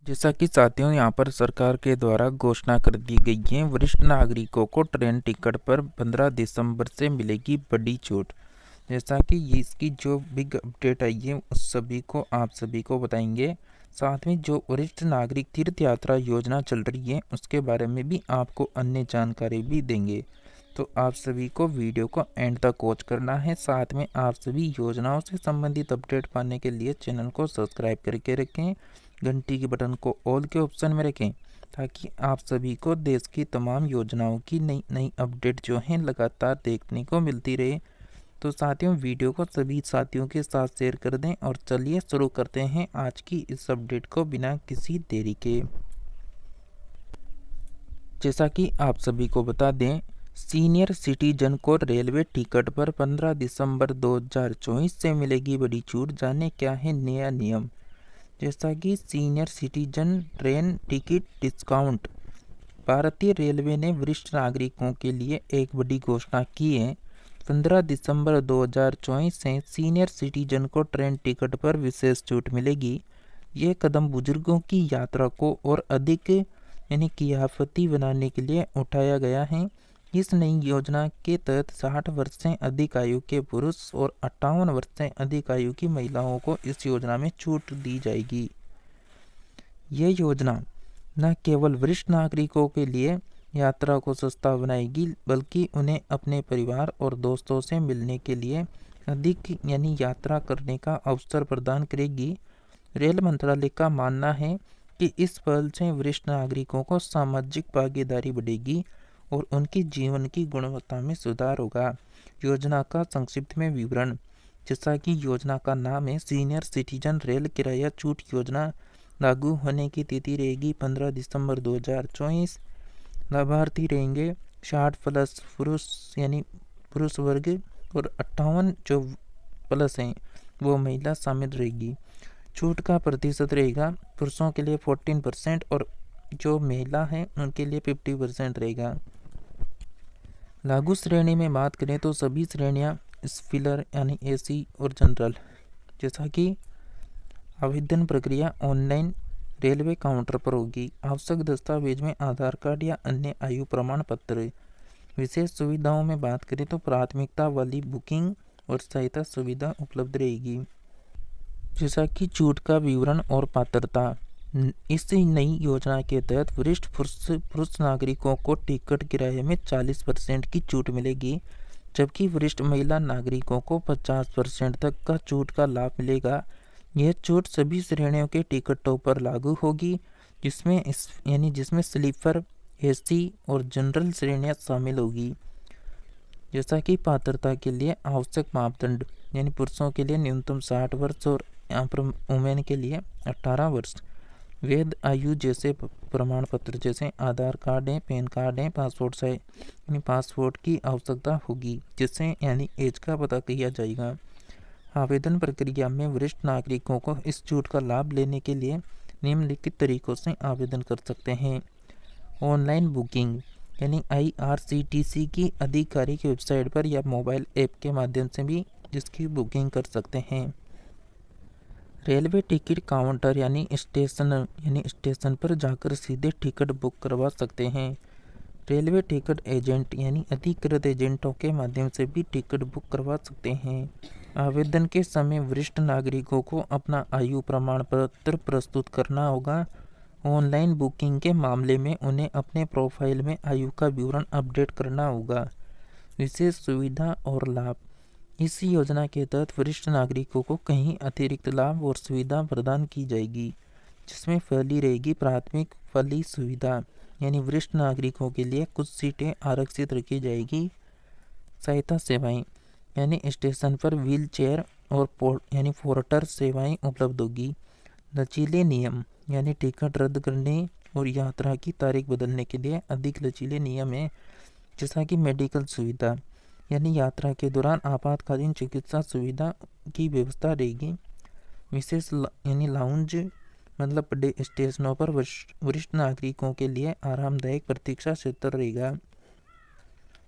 जैसा कि साथियों यहाँ पर सरकार के द्वारा घोषणा कर दी गई है, वरिष्ठ नागरिकों को ट्रेन टिकट पर 15 दिसंबर से मिलेगी बड़ी छूट। जैसा कि ये इसकी जो बिग अपडेट आई है उस सभी को आप सभी को बताएंगे। साथ में जो वरिष्ठ नागरिक तीर्थ यात्रा योजना चल रही है उसके बारे में भी आपको अन्य जानकारी भी देंगे। तो आप सभी को वीडियो को एंड तक वॉच करना है। साथ में आप सभी योजनाओं से संबंधित अपडेट पाने के लिए चैनल को सब्सक्राइब करके रखें, घंटी के बटन को ऑल के ऑप्शन में रखें ताकि आप सभी को देश की तमाम योजनाओं की नई नई अपडेट जो हैं लगातार देखने को मिलती रहे। तो साथियों वीडियो को सभी साथियों के साथ शेयर कर दें और चलिए शुरू करते हैं आज की इस अपडेट को बिना किसी देरी के। जैसा कि आप सभी को बता दें, सीनियर सिटीजन को रेलवे टिकट पर 15 दिसंबर 2024 से मिलेगी बड़ी छूट। जाने क्या है नया नियम। जैसा कि senior citizen train ticket discount, भारतीय रेलवे ने वरिष्ठ नागरिकों के लिए एक बड़ी घोषणा की है। 15 दिसंबर 2024 से सीनियर सिटीजन को ट्रेन टिकट पर विशेष छूट मिलेगी। ये कदम बुजुर्गों की यात्रा को और अधिक किफायती बनाने के लिए उठाया गया है। इस नई योजना के तहत 60 वर्ष से अधिक आयु के पुरुष और 58 वर्ष से अधिक आयु की महिलाओं को इस योजना में छूट दी जाएगी। ये योजना न केवल वरिष्ठ नागरिकों के लिए यात्रा को सस्ता बनाएगी बल्कि उन्हें अपने परिवार और दोस्तों से मिलने के लिए अधिक यात्रा करने का अवसर प्रदान करेगी। रेल मंत्रालय का मानना है कि इस पहल से वरिष्ठ नागरिकों को सामाजिक भागीदारी बढ़ेगी और उनकी जीवन की गुणवत्ता में सुधार होगा। योजना का संक्षिप्त में विवरण। जैसा कि योजना का नाम है सीनियर सिटीजन रेल किराया छूट योजना, लागू होने की तिथि रहेगी 15 दिसंबर 2024। लाभार्थी रहेंगे 60 प्लस पुरुष वर्ग और 58 जो प्लस हैं वो महिला शामिल रहेगी। छूट का प्रतिशत रहेगा पुरुषों के लिए 14% और जो महिला हैं उनके लिए 50% रहेगा। लागू श्रेणी में बात करें तो सभी श्रेणियां स्पीलर एसी और जनरल। जैसा कि आवेदन प्रक्रिया ऑनलाइन रेलवे काउंटर पर होगी। आवश्यक दस्तावेज में आधार कार्ड या अन्य आयु प्रमाण पत्र। विशेष सुविधाओं में बात करें तो प्राथमिकता वाली बुकिंग और सहायता सुविधा उपलब्ध रहेगी। जैसा कि छूट का विवरण और पात्रता। इस नई योजना के तहत वरिष्ठ पुरुष नागरिकों को टिकट किराए में 40% की छूट मिलेगी, जबकि वरिष्ठ महिला नागरिकों को 50% तक का छूट का लाभ मिलेगा। यह छूट सभी श्रेणियों के टिकटों पर लागू होगी जिसमें स्लीपर, एसी और जनरल श्रेणियां शामिल होगी। जैसा कि पात्रता के लिए आवश्यक मापदंड पुरुषों के लिए न्यूनतम 60 वर्ष और वुमेन के लिए 18 वर्ष। वैध आयु जैसे प्रमाण पत्र जैसे आधार कार्ड है, पैन कार्ड है, पासपोर्ट की आवश्यकता होगी, जिससे एज का पता किया जाएगा। आवेदन प्रक्रिया में वरिष्ठ नागरिकों को इस छूट का लाभ लेने के लिए निम्नलिखित तरीकों से आवेदन कर सकते हैं। ऑनलाइन बुकिंग IRCTC की आधिकारिक वेबसाइट पर या मोबाइल ऐप के माध्यम से भी जिसकी बुकिंग कर सकते हैं। रेलवे टिकट काउंटर स्टेशन पर जाकर सीधे टिकट बुक करवा सकते हैं। रेलवे टिकट एजेंट अधिकृत एजेंटों के माध्यम से भी टिकट बुक करवा सकते हैं। आवेदन के समय वरिष्ठ नागरिकों को अपना आयु प्रमाण पत्र प्रस्तुत करना होगा। ऑनलाइन बुकिंग के मामले में उन्हें अपने प्रोफाइल में आयु का विवरण अपडेट करना होगा। विशेष सुविधा और लाभ। इस योजना के तहत वरिष्ठ नागरिकों को कई अतिरिक्त लाभ और सुविधा प्रदान की जाएगी, जिसमें पहली रहेगी प्राथमिक वाली सुविधा वरिष्ठ नागरिकों के लिए कुछ सीटें आरक्षित रखी जाएगी। सहायता सेवाएं स्टेशन पर व्हील चेयर और पोर्टर सेवाएं उपलब्ध होगी। लचीले नियम टिकट रद्द करने और यात्रा की तारीख बदलने के लिए अधिक लचीले नियम है। जैसा कि मेडिकल सुविधा यात्रा के दौरान आपातकालीन चिकित्सा सुविधा की व्यवस्था रहेगी। विशेष लाउंज बड़े स्टेशनों पर वरिष्ठ नागरिकों के लिए आरामदायक प्रतीक्षा क्षेत्र रहेगा।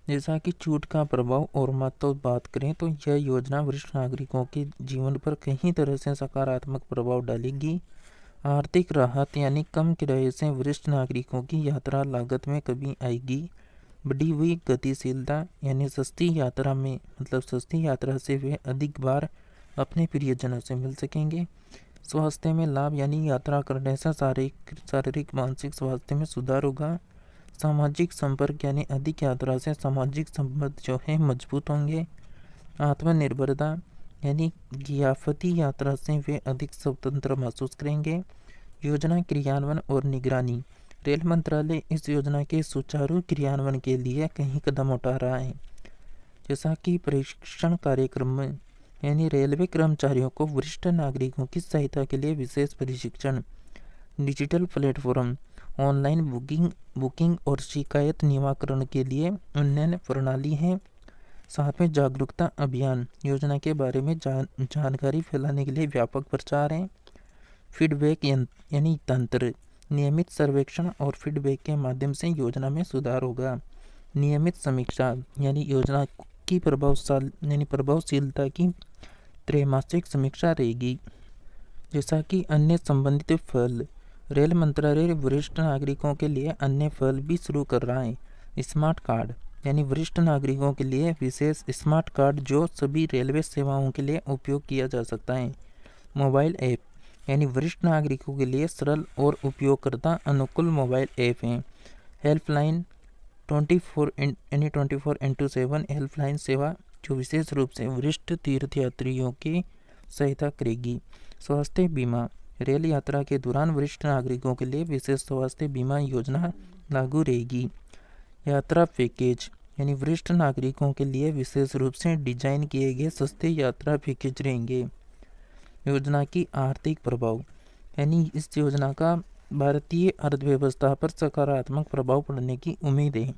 जैसा कि छूट का प्रभाव और महत्व बात करें तो यह योजना वरिष्ठ नागरिकों के जीवन पर कई तरह से सकारात्मक प्रभाव डालेगी। आर्थिक राहत यानी कम किराए से वरिष्ठ नागरिकों की यात्रा लागत में कमी आएगी। बढ़ी हुई गतिशीलता यानी सस्ती यात्रा से वे अधिक बार अपने प्रियजनों से मिल सकेंगे। स्वास्थ्य में लाभ यानी यात्रा करने से शारीरिक मानसिक स्वास्थ्य में सुधार होगा। सामाजिक संपर्क यानी अधिक यात्रा से सामाजिक संबंध जो है मजबूत होंगे। आत्मनिर्भरता यानी गियाफती यात्रा से वे अधिक स्वतंत्र महसूस करेंगे। योजना क्रियान्वयन और निगरानी, रेल मंत्रालय इस योजना के सुचारू क्रियान्वयन के लिए कई कदम उठा रहा है, जैसा कि प्रशिक्षण कार्यक्रम यानी रेलवे कर्मचारियों को वरिष्ठ नागरिकों की सहायता के लिए विशेष प्रशिक्षण, डिजिटल प्लेटफॉर्म, ऑनलाइन बुकिंग और शिकायत निवारण के लिए उन्नयन प्रणाली है। साथ में जागरूकता अभियान, योजना के बारे में जानकारी फैलाने के लिए व्यापक प्रचार है। फीडबैक यानी तंत्र, नियमित सर्वेक्षण और फीडबैक के माध्यम से योजना में सुधार होगा। नियमित समीक्षा यानी योजना की प्रभावशीलता की त्रैमासिक समीक्षा रहेगी। जैसा कि अन्य संबंधित फल, रेल मंत्रालय वरिष्ठ नागरिकों के लिए अन्य फल भी शुरू कर रहा है। स्मार्ट कार्ड यानी वरिष्ठ नागरिकों के लिए विशेष स्मार्ट कार्ड जो सभी रेलवे सेवाओं के लिए उपयोग किया जा सकता है। मोबाइल ऐप यानी वरिष्ठ नागरिकों के लिए सरल और उपयोगकर्ता अनुकूल मोबाइल ऐप हैं। हेल्पलाइन 24x7 हेल्पलाइन सेवा जो विशेष रूप से वरिष्ठ तीर्थयात्रियों की सहायता करेगी। स्वास्थ्य बीमा, रेल यात्रा के दौरान वरिष्ठ नागरिकों के लिए विशेष स्वास्थ्य बीमा योजना लागू रहेगी। यात्रा पैकेज यानी वरिष्ठ नागरिकों के लिए विशेष रूप से डिजाइन किए गए सस्ते यात्रा पैकेज रहेंगे। योजना की आर्थिक प्रभाव यानी इस योजना का भारतीय अर्थव्यवस्था पर सकारात्मक प्रभाव पड़ने की उम्मीद है।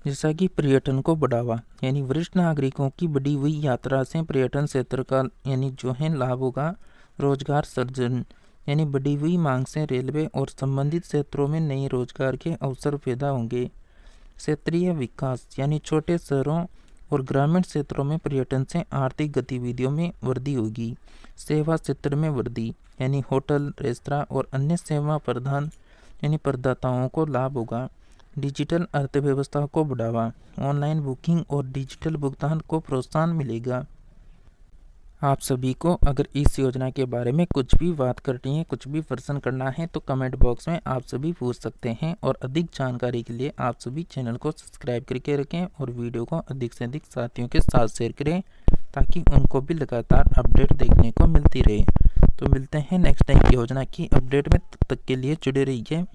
जैसा कि पर्यटन को बढ़ावा यानी वरिष्ठ नागरिकों की बढ़ी हुई यात्रा से पर्यटन क्षेत्र का यानी जो है लाभ होगा। रोजगार सृजन यानी बढ़ी हुई मांग से रेलवे और संबंधित क्षेत्रों में नए रोजगार के अवसर पैदा होंगे। क्षेत्रीय विकास यानी छोटे शहरों और ग्रामीण क्षेत्रों में पर्यटन से आर्थिक गतिविधियों में वृद्धि होगी। सेवा क्षेत्र में वृद्धि यानी होटल, रेस्तरां और अन्य सेवा प्रदान यानी प्रदाताओं को लाभ होगा। डिजिटल अर्थव्यवस्था को बढ़ावा, ऑनलाइन बुकिंग और डिजिटल भुगतान को प्रोत्साहन मिलेगा। आप सभी को अगर इस योजना के बारे में कुछ भी बात करनी है, कुछ भी प्रश्न करना है तो कमेंट बॉक्स में आप सभी पूछ सकते हैं। और अधिक जानकारी के लिए आप सभी चैनल को सब्सक्राइब करके रखें और वीडियो को अधिक से अधिक साथियों के साथ शेयर करें ताकि उनको भी लगातार अपडेट देखने को मिलती रहे। तो मिलते हैं नेक्स्ट टाइम योजना की अपडेट में, तब तक के लिए जुड़े रहिए।